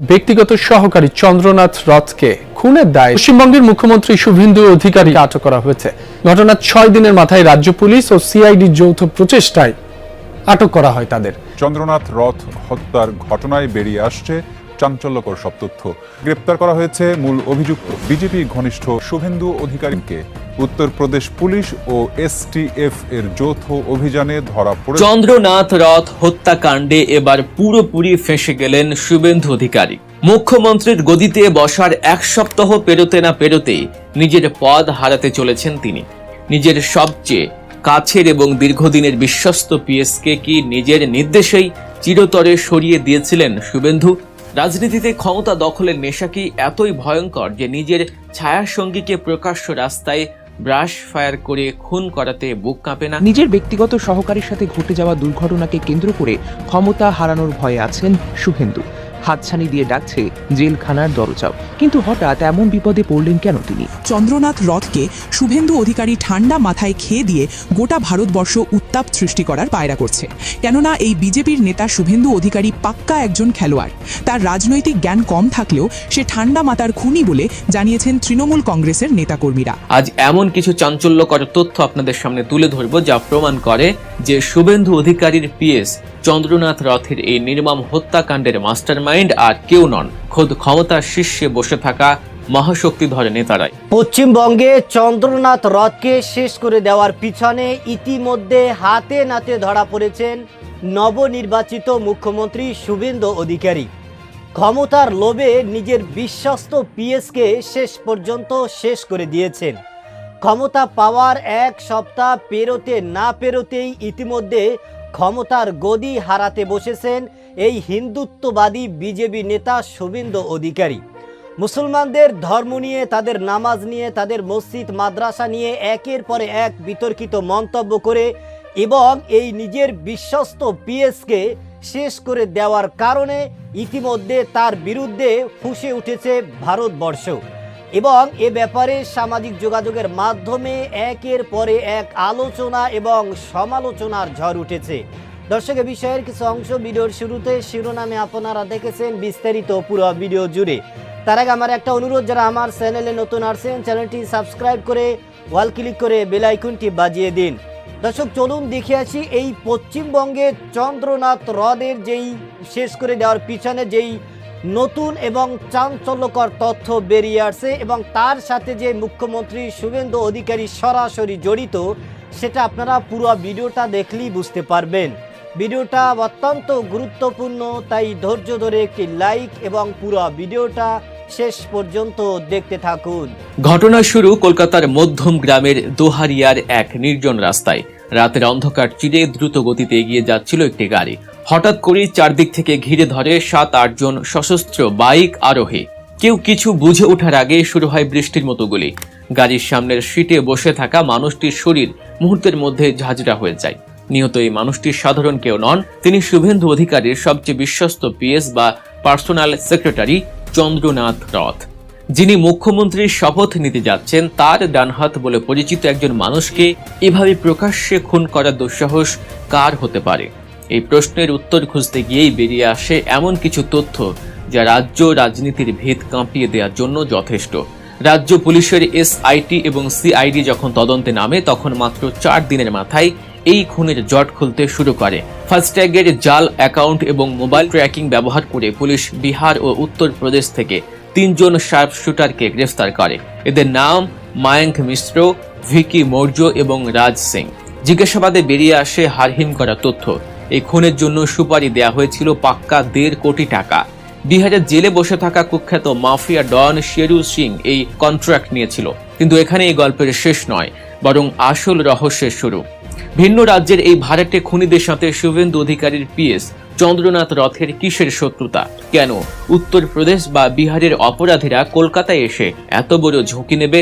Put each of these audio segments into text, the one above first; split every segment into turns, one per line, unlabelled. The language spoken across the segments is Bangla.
ব্যক্তিগত সহকারী চন্দ্রনাথ রথকে খুনের দায়ে পশ্চিমবঙ্গের মুখ্যমন্ত্রী শুভেন্দু অধিকারীকে আটক করা হয়েছে। ঘটনার 6 দিনের মাথায় রাজ্য পুলিশ ও সিআইডির যৌথ প্রচেষ্টায় আটক করা হয় তাদের।
চন্দ্রনাথ রথ হত্যার ঘটনায় বেরিয়ে আসছে চাঞ্চল্যকর সব তথ্য। গ্রেপ্তার করা হয়েছে মূল অভিযুক্ত বিজেপি ঘনিষ্ঠ শুভেন্দু অধিকারীকে। উত্তরপ্রদেশ পুলিশ ও এসটিএফ এর যৌথ অভিযানে ধরা পড়ে
চন্দ্রনাথ রথ হত্যাকাণ্ডে এবার পুরোপুরি ফেঁসে গেলেন শুভেন্দু অধিকারী। মুখ্যমন্ত্রীর গদিতে বসার 1 সপ্তাহ পেরোতে না পেরোতেই নিজের পদ হারাতে চলেছেন তিনি। নিজের সবচেয়ে কাছের এবং দীর্ঘদিনের বিশ্বস্ত পিএসকে কি নিজের নির্দেশেই চিরতরে সরিয়ে দিয়েছিলেন শুভেন্দু? রাজনীতিতে ক্ষমতা দখলের নেশা কি এতই ভয়ঙ্কর যে নিজের ছায়াসঙ্গীকে প্রকাশ্য রাস্তায় ব্রাশ ফায়ার করে খুন করাতে বুক কাঁপে না?
নিজের ব্যক্তিগত সহকারীর সাথে ঘটে যাওয়া দুর্ঘটনাকে কেন্দ্র করে ক্ষমতা হারানোর ভয়ে আছেন শুভেন্দু। হাতছানি দিয়ে ডাকছে জেলখানার দরজাও। কিন্তু হঠাৎ এমন বিপদে পড়লেন কেন তিনি?
চন্দ্রনাথ রথকে শুভেন্দু অধিকারী ঠান্ডা মাথায় খেয়ে দিয়ে গোটা ভারতবর্ষ উত্তাপ সৃষ্টি করার পায়রা করছে। কেননা এই বিজেপির নেতা শুভেন্দু অধিকারী পাক্কা একজন খেলোয়াড়। তার রাজনৈতিক জ্ঞান কম থাকলেও সে ঠান্ডা মাথার খুনি বলে জানিয়েছেন তৃণমূল কংগ্রেসের নেতাকর্মীরা।
আজ এমন কিছু চাঞ্চল্যকর তথ্য আপনাদের সামনে তুলে ধরব যা প্রমাণ করে যে শুভেন্দু অধিকারীর পিএস চন্দ্রনাথ রথের এই নির্মম হত্যাকাণ্ডের মাস্টারমাইন্ড আর কেউ নন, খোদ ক্ষমতার শীর্ষে বসে থাকা মহাশক্তিধর নেতারাই।
পশ্চিমবঙ্গে চন্দ্রনাথ রথকে শেষ করে দেওয়ার পিছনে ইতিমধ্যে হাতে নাতে ধরা পড়েছেন নবনির্বাচিত মুখ্যমন্ত্রী শুভেন্দু অধিকারী। ক্ষমতার লোভে নিজের বিশ্বস্ত পিএসকে শেষ পর্যন্ত শেষ করে দিয়েছেন। ক্ষমতা পাওয়ার 1 সপ্তাহ পেরোতে না পেরোতেই ইতিমধ্যে ক্ষমতার গদি হারাতে বসেছেন এই হিন্দুত্ববাদী বিজেপি নেতা শুভেন্দু অধিকারী। মুসলমানদের ধর্ম নিয়ে, তাদের নামাজ নিয়ে, তাদের মসজিদ মাদ্রাসা নিয়ে একের পরে এক বিতর্কিত মন্তব্য করে এবং এই নিজের বিশ্বস্ত পিএসকে শেষ করে দেওয়ার কারণে ইতিমধ্যে তার বিরুদ্ধে ফুঁসে উঠেছে ভারতবর্ষ এবং এ ব্যাপারে সামাজিক যোগাযোগের মাধ্যমে একের পরে এক আলোচনা এবং সমালোচনার ঝড় উঠেছে। দর্শক, এ বিষয়ের কিছু অংশ ভিডিওর শুরুতে শিরোনামে আপনারা দেখেছেন, বিস্তারিত পুরো ভিডিও জুড়ে। তার আগে আমার একটা অনুরোধ, যারা আমার চ্যানেলে নতুন আসছেন চ্যানেলটি সাবস্ক্রাইব করে ওয়াল ক্লিক করে বেল আইকনটি বাজিয়ে দিন। দর্শক, চলুন দেখে আসি এই পশ্চিমবঙ্গে চন্দ্রনাথ রথের যেই শেষ করে দেওয়ার পিছনে যেই নতুন এবং চাঞ্চল্যকর তথ্য বেরিয়ে আসছে এবং তার সাথে যে মুখ্যমন্ত্রী শুভেন্দু অধিকারী সরাসরি জড়িত, সেটা আপনারা পুরো ভিডিওটা দেখলেই বুঝতে পারবেন। ভিডিওটা অত্যন্ত গুরুত্বপূর্ণ, তাই ধৈর্য ধরে একটি লাইক এবং পুরো ভিডিওটা শেষ পর্যন্ত দেখতে থাকুন।
ঘটনা শুরু কলকাতার মধ্যম গ্রামের দোহারিয়ার এক নির্জন রাস্তায়। রাতের অন্ধকার চিরে দ্রুত গতিতে এগিয়ে যাচ্ছিল একটি গাড়ি। হঠাৎ করে চারদিক থেকে ঘিরে ধরে 7-8 জন সশস্ত্র বাইক আরোহী। কেউ কিছু বুঝে ওঠার আগে শুরু হয় বৃষ্টির মতো গুলি। গাড়ির সামনের সিটে বসে থাকা মানুষটির শরীর মুহূর্তের মধ্যে ঝাঁঝরা হয়ে যায়। নিহত এই মানুষটি সাধারণ কেউ নন, তিনি শুভেন্দু অধিকারীর সবচেয়ে বিশ্বস্ত পিএস বা পার্সোনাল সেক্রেটারি চন্দ্রনাথ রথ, যিনি মুখ্যমন্ত্রীর শপথ নিতে যাচ্ছেন। তার ডানহাত বলে পরিচিত একজন মানুষকে এভাবে প্রকাশ্যে খুন করার দুঃসাহস কার হতে পারে? এই প্রশ্নের উত্তর খুঁজতে গিয়েই বেরিয়ে আসে এমন কিছু তথ্য যা রাজ্য রাজনীতির ভিত কাঁপিয়ে দেওয়ার জন্য যথেষ্ট। রাজ্য পুলিশের এসআইটি এবং সিআইডি যখন তদন্তে নামে, তখন মাত্র 4 দিনের মাথায় এই খুনের জট খুলতে শুরু করে। ফাস্ট্যাগের জাল অ্যাকাউন্ট এবং মোবাইল ট্র্যাকিং ব্যবহার করে পুলিশ বিহার ও উত্তরপ্রদেশ থেকে 3 জন শার্প শুটারকে গ্রেফতার করে। এদের নাম মায়াঙ্ক মিশ্র, ভিকি মৌর্য এবং রাজ সিং। জিজ্ঞাসাবাদে বেরিয়ে আসে হারহিম করা তথ্য। এই খুনের জন্য সুপারি দেয়া হয়েছিল পাক্কা 1.5 কোটি টাকা। বিহারের জেলে বসে থাকা কুখ্যাত মাফিয়া ডন শেরু সিং এই কন্ট্রাক্ট নিয়েছিল। কিন্তু এখানে এই গল্পের শেষ নয়, বরং আসল রহস্যের শুরু। ভিন্ন রাজ্যের এই ভাড়াটে খুনিদের সাথে শুভেন্দু অধিকারীর পিএস চন্দ্রনাথ রথের কিসের শত্রুতা? কেন উত্তরপ্রদেশ বা বিহারের অপরাধীরা কলকাতায় এসে এত বড় ঝুঁকি নেবে?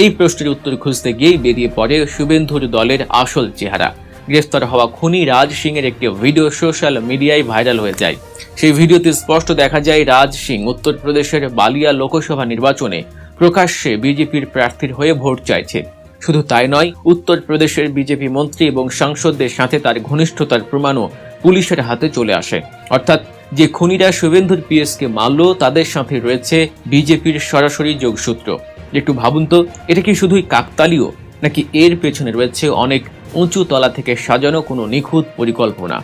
এই প্রশ্নের উত্তর খুঁজতে গিয়েই বেরিয়ে পড়ে শুভেন্দুর দলের আসল চেহারা। গ্রেফতার হওয়া খুনি রাজ সিং এর একটি ভিডিও সোশ্যাল মিডিয়ায় ভাইরাল হয়ে যায়। সেই ভিডিওতে স্পষ্ট দেখা যায় রাজ সিং উত্তরপ্রদেশের বালিয়া লোকসভা নির্বাচনে প্রকাশ্যে বিজেপির প্রার্থীর হয়ে ভোট চাইছে। শুধু তাই নয়, উত্তরপ্রদেশের বিজেপি মন্ত্রী এবং সাংসদদের সাথে তার ঘনিষ্ঠতার প্রমাণও পুলিশের হাতে চলে আসে। অর্থাৎ যে খুনিরা শুভেন্দুর পিএসকে মারল তাদের সাথে রয়েছে বিজেপির সরাসরি যোগসূত্র। একটু ভাবুন তো, এটা কি শুধুই কাকতালীয়, নাকি এর পেছনে রয়েছে অনেক উঁচু তলা থেকে সাজানো কোনো নিখুঁত পরিকল্পনা?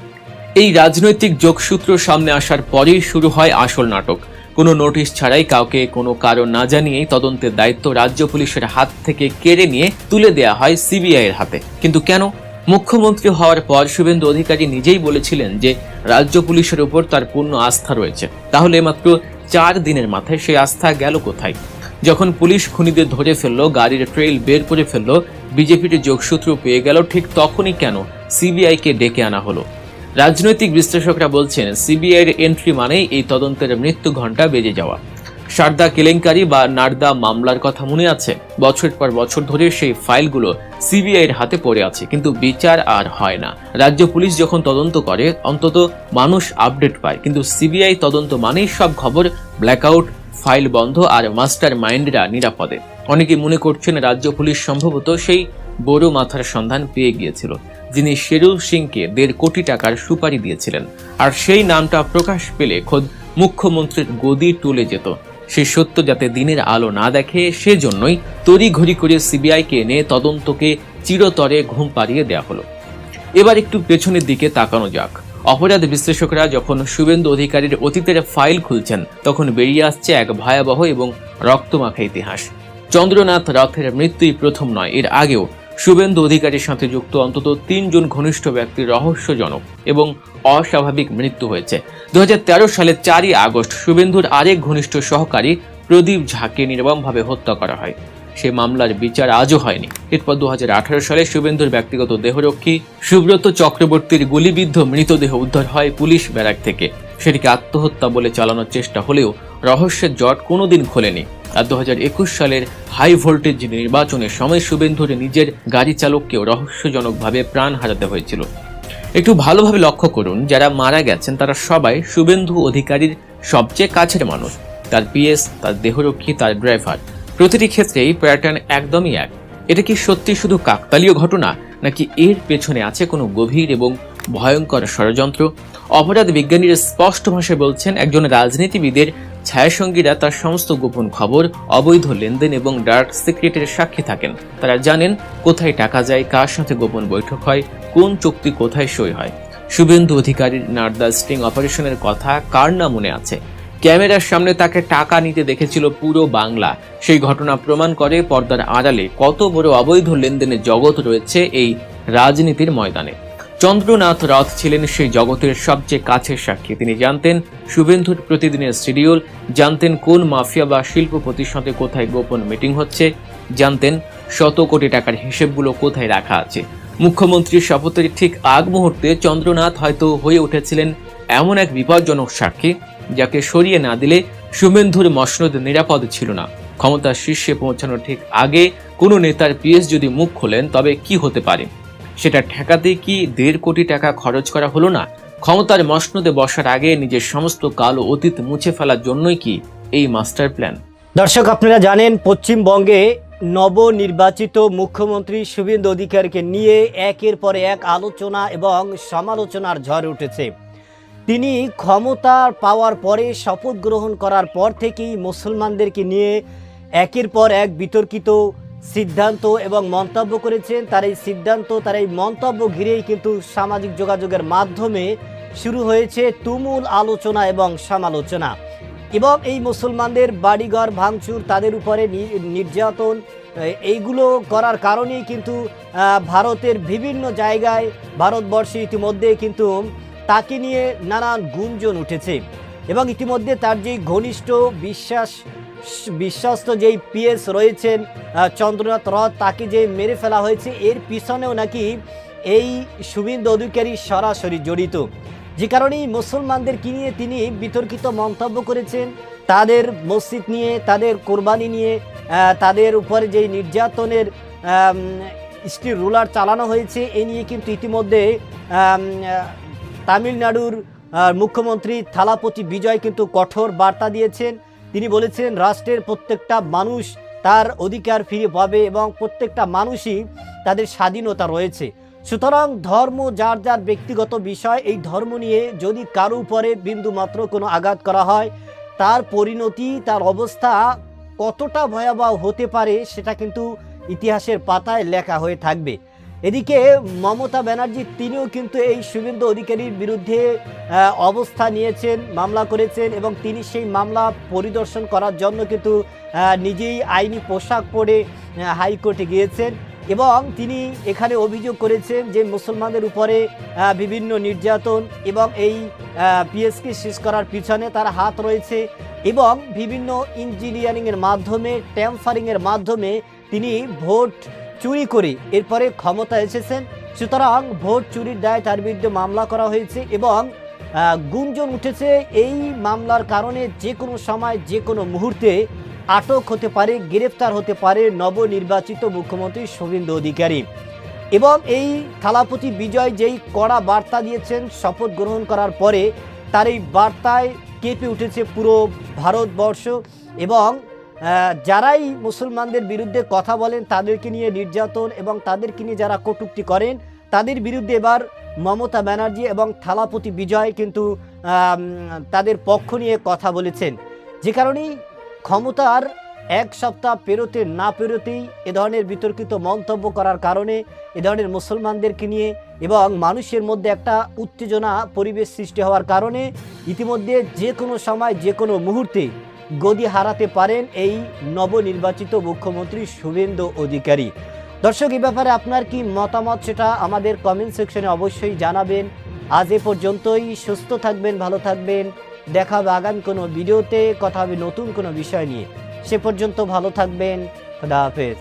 এই রাজনৈতিক যোগসূত্র সামনে আসার পরেই শুরু হয় আসল নাটক। কোনো নোটিশ ছাড়াই কাউকে কোনো কারণ না জানিয়েই তদন্তের দায়িত্ব রাজ্য পুলিশের হাত থেকে কেড়ে নিয়ে তুলে দেয়া হয় সিবিআই এর হাতে। কিন্তু কেন? মুখ্যমন্ত্রী হওয়ার পর শুভেন্দু অধিকারী নিজেই বলেছিলেন যে রাজ্য পুলিশের উপর তার পূর্ণ আস্থা রয়েছে। তাহলে মাত্র 4 দিনের মাথায় সেই আস্থা গেল কোথায়? যখন পুলিশ খুনিদের ধরে ফেললো, গাড়ির ট্রেইল বের করে ফেললো, বিজেপির যোগসূত্র পেয়ে গেল, ঠিক তখনই কেন সিবিআই কে ডেকে আনা হলো? রাজনৈতিক বিশ্লেষকরা বলছেন সিবিআই এর এন্ট্রি মানেই এই তদন্তের মৃত্যু ঘণ্টা বেজে যাওয়া। সারদা কেলেঙ্কারি বা নারদা মামলার কথা মনে আছে? বছর পর বছর ধরে সেই ফাইলগুলো সিবিআই এর হাতে পড়ে আছে, কিন্তু বিচার আর হয় না। রাজ্য পুলিশ যখন তদন্ত করে অন্তত মানুষ আপডেট পায়, কিন্তু সিবিআই তদন্ত মানেই সব খবর ব্ল্যাকআউট, ফাইল বন্ধ আর মাস্টার মাইন্ডরা নিরাপদে। অনেকে মনে করছেন রাজ্য পুলিশ সম্ভবত সেই বড় মাথার সন্ধান পেয়ে গিয়েছিল, যিনি শেরুল সিংকে 1.5 কোটি টাকার সুপারি দিয়েছিলেন। আর সেই নামটা প্রকাশ পেলে খোদ মুখ্যমন্ত্রীর গদি টলে যেত। সেই সত্য যাতে দিনের আলো না দেখে, সেজন্যই তড়িঘড়ি করে সিবিআইকে এনে তদন্তকে চিরতরে ঘুম পাড়িয়ে দেওয়া হলো। এবার একটু পেছনের দিকে তাকানো যাক। অপরাধ বিশ্লেষকরা যখন শুভেন্দু অধিকারীর অতীতের ফাইল খুলছেন, তখন বেরিয়ে আসছে এক ভয়াবহ এবং রক্তমাখা ইতিহাস। চন্দ্রনাথ রথের মৃত্যুই প্রথম নয়, এর আগেও শুভেন্দু অধিকারীর সাথে যুক্ত অন্তত 3 জন ঘনিষ্ঠ ব্যক্তির রহস্যজনক এবং অস্বাভাবিক মৃত্যু হয়েছে। 2013 সালের 4ই আগস্ট শুভেন্দুর আরেক ঘনিষ্ঠ সহকারী প্রদীপ ঝাকে নির্মমভাবে হত্যা করা হয়। সে মামলার বিচার আজও হয়নি। এরপর 2018 সালে শুভেন্দুর ব্যক্তিগত দেহরক্ষী সুব্রত চক্রবর্তীর গুলিবিদ্ধ মৃতদেহ উদ্ধার হয় পুলিশ ব্যারাক থেকে। সেটিকে আত্মহত্যা বলে চালানোর চেষ্টা হলেও রহস্যের জট কোনোদিন খোলেনি। আর 2021 সালের হাই ভোল্টেজ নির্বাচনের সময় শুভেন্দুর নিজের গাড়ি চালককেও রহস্যজনকভাবে প্রাণ হারাতে হয়েছিল। একটু ভালোভাবে লক্ষ্য করুন, যারা মারা গেছেন তারা সবাই শুভেন্দু অধিকারীর সবচেয়ে কাছের মানুষ। তার পিএস, তার দেহরক্ষী, তার ড্রাইভার, প্রতিটি ক্ষেত্রেই প্যাটার্ন একদমই এক। এটা কি সত্যি শুধু কাকতালীয় ঘটনা, নাকি এর পেছনে আছে কোনো গভীর এবং ভয়ঙ্কর ষড়যন্ত্র? অপরাধ বিজ্ঞানীরা স্পষ্ট ভাষায় বলছেন, একজন রাজনীতিবিদের ছায়াসঙ্গীরা তার সমস্ত গোপন খবর, অবৈধ লেনদেন এবং ডার্ক সিক্রেটের সাক্ষী থাকেন। তারা জানেন কোথায় টাকা যায়, কার সাথে গোপন বৈঠক হয়, কোন চুক্তি কোথায় সই হয়। শুভেন্দু অধিকারীর নারদা স্টিং অপারেশনের কথা কার না মনে আছে? ক্যামেরার সামনে তাকে টাকা নিতে দেখেছিল পুরো বাংলা। সেই ঘটনা প্রমাণ করে পর্দার আড়ালে কত বড় অবৈধ লেনদেনের জগৎ রয়েছে এই রাজনীতির ময়দানে। চন্দ্রনাথ রথ ছিলেন সেই জগতের সবচেয়ে কাছের সাক্ষী। তিনি জানতেন শুভেন্দুর প্রতিদিনের শিডিউল, জানতেন কোন মাফিয়া বা শিল্পপতির সাথে কোথায় গোপন মিটিং হচ্ছে, জানতেন শত কোটি টাকার হিসেবগুলো কোথায় রাখা আছে। মুখ্যমন্ত্রীর শপথের ঠিক আগ মুহূর্তে চন্দ্রনাথ হয়তো হয়ে উঠেছিলেন এমন এক বিপজ্জনক সাক্ষী, যাকে সরিয়ে না দিলে শুভেন্দুর মসনদ নিরাপদ ছিল না। ক্ষমতার শীর্ষে পৌঁছানোর ঠিক আগে কোনো নেতার পিএস যদি মুখ খোলেন, তবে কি হতে পারে? সেটা ঠেকাতে কি 1.5 কোটি টাকা খরচ করা হলো না? ক্ষমতার মসনদে বসার আগে নিজের সমস্ত কালো অতীত মুছে ফেলার জন্যই কি এই মাস্টার প্ল্যান?
দর্শক, আপনারা জানেন পশ্চিমবঙ্গে নবনির্বাচিত মুখ্যমন্ত্রী শুভেন্দু অধিকারীকে নিয়ে একের পর এক আলোচনা এবং সমালোচনার ঝড় উঠেছে। তিনি ক্ষমতা পাওয়ার পরে, শপথ গ্রহণ করার পর থেকেই মুসলমানদেরকে নিয়ে একের পর এক বিতর্কিত সিদ্ধান্ত এবং মন্তব্য করেছেন। তার এই সিদ্ধান্ত, তার এই মন্তব্য ঘিরেই কিন্তু সামাজিক যোগাযোগের মাধ্যমে শুরু হয়েছে তুমুল আলোচনা এবং সমালোচনা। এবং এই মুসলমানদের বাড়িঘর ভাঙচুর, তাদের উপরে নির্যাতন, এইগুলো করার কারণেই কিন্তু ভারতের বিভিন্ন জায়গায়, ভারতবর্ষে ইতিমধ্যে কিন্তু তাকে নিয়ে নানান গুঞ্জন উঠেছে। এবং ইতিমধ্যে তার যেই ঘনিষ্ঠ বিশ্বস্ত যেই পিএস রয়েছেন চন্দ্রনাথ রথ, তাকে যে মেরে ফেলা হয়েছে, এর পিছনেও নাকি এই শুভেন্দু অধিকারী সরাসরি জড়িত। যে কারণেই মুসলমানদেরকে নিয়ে তিনি বিতর্কিত মন্তব্য করেছেন। তাদের মসজিদ নিয়ে, তাদের কোরবানি নিয়ে, তাদের উপরে যেই নির্যাতনের স্টিল রুলার চালানো হয়েছে, এ নিয়ে কিন্তু ইতিমধ্যে তামিলনাড়ুর মুখ্যমন্ত্রী থালাপতি বিজয় কিন্তু কঠোর বার্তা দিয়েছেন। তিনি বলেছেন রাষ্ট্রের প্রত্যেকটা মানুষ তার অধিকার ফিরে পাবে এবং প্রত্যেকটা মানুষই তাদের স্বাধীনতা রয়েছে। সুতরাং ধর্ম যার যার ব্যক্তিগত বিষয়, এই ধর্ম নিয়ে যদি কারো উপরে বিন্দু মাত্র কোনো আঘাত করা হয়, তার পরিণতি, তার অবস্থা কতটা ভয়াবহ হতে পারে সেটা কিন্তু ইতিহাসের পাতায় লেখা হয়ে থাকবে। এদিকে মমতা ব্যানার্জি তিনিও কিন্তু এই শুভেন্দু অধিকারীর বিরুদ্ধে অবস্থা নিয়েছেন, মামলা করেছেন এবং তিনি সেই মামলা পরিদর্শন করার জন্য কিন্তু নিজেই আইনি পোশাক পরে হাইকোর্টে গিয়েছেন এবং তিনি এখানে অভিযোগ করেছেন যে মুসলমানদের উপরে বিভিন্ন নির্যাতন এবং এই পিএসকে শেষ করার পিছনে তার হাত রয়েছে এবং বিভিন্ন ইঞ্জিনিয়ারিংয়ের মাধ্যমে, ট্যাম্পারিংয়ের মাধ্যমে তিনি ভোট চুরি করে এরপরে ক্ষমতা এসেছেন। সুতরাং ভোট চুরির দায়ে তার বিরুদ্ধে মামলা করা হয়েছে এবং গুঞ্জন উঠেছে এই মামলার কারণে যে কোনো সময়, যে কোনো মুহূর্তে আটক হতে পারে, গ্রেফতার হতে পারে নবনির্বাচিত মুখ্যমন্ত্রী শুভেন্দু অধিকারী। এবং এই থালাপতি বিজয় যেই কড়া বার্তা দিয়েছেন শপথ গ্রহণ করার পরে, তার এই বার্তায় কেঁপে উঠেছে পুরো ভারতবর্ষ এবং যারাই মুসলমানদের বিরুদ্ধে কথা বলেন, তাদেরকে নিয়ে নির্যাতন এবং তাদেরকে নিয়ে যারা কটূক্তি করেন, তাদের বিরুদ্ধে এবার মমতা ব্যানার্জি এবং থালাপতি বিজয় কিন্তু তাদের পক্ষ নিয়ে কথা বলেছেন। যে কারণেই ক্ষমতার এক সপ্তাহ পেরোতে না পেরোতেই এ ধরনের বিতর্কিত মন্তব্য করার কারণে, এ ধরনের মুসলমানদেরকে নিয়ে এবং মানুষের মধ্যে একটা উত্তেজনা পরিবেশ সৃষ্টি হওয়ার কারণে ইতিমধ্যে যে কোনো সময়, যে কোনো মুহূর্তে গদি হারাতে পারেন এই নবনির্বাচিত মুখ্যমন্ত্রী শুভেন্দু অধিকারী। দর্শক, এই ব্যাপারে আপনার কি মতামত সেটা আমাদের কমেন্ট সেকশনে অবশ্যই জানাবেন। আজ এ পর্যন্তই। সুস্থ থাকবেন, ভালো থাকবেন। দেখা হবে আগামী কোনো ভিডিওতে, কথা হবে নতুন কোনো বিষয় নিয়ে। সে পর্যন্ত ভালো থাকবেন। খোদা হাফেজ।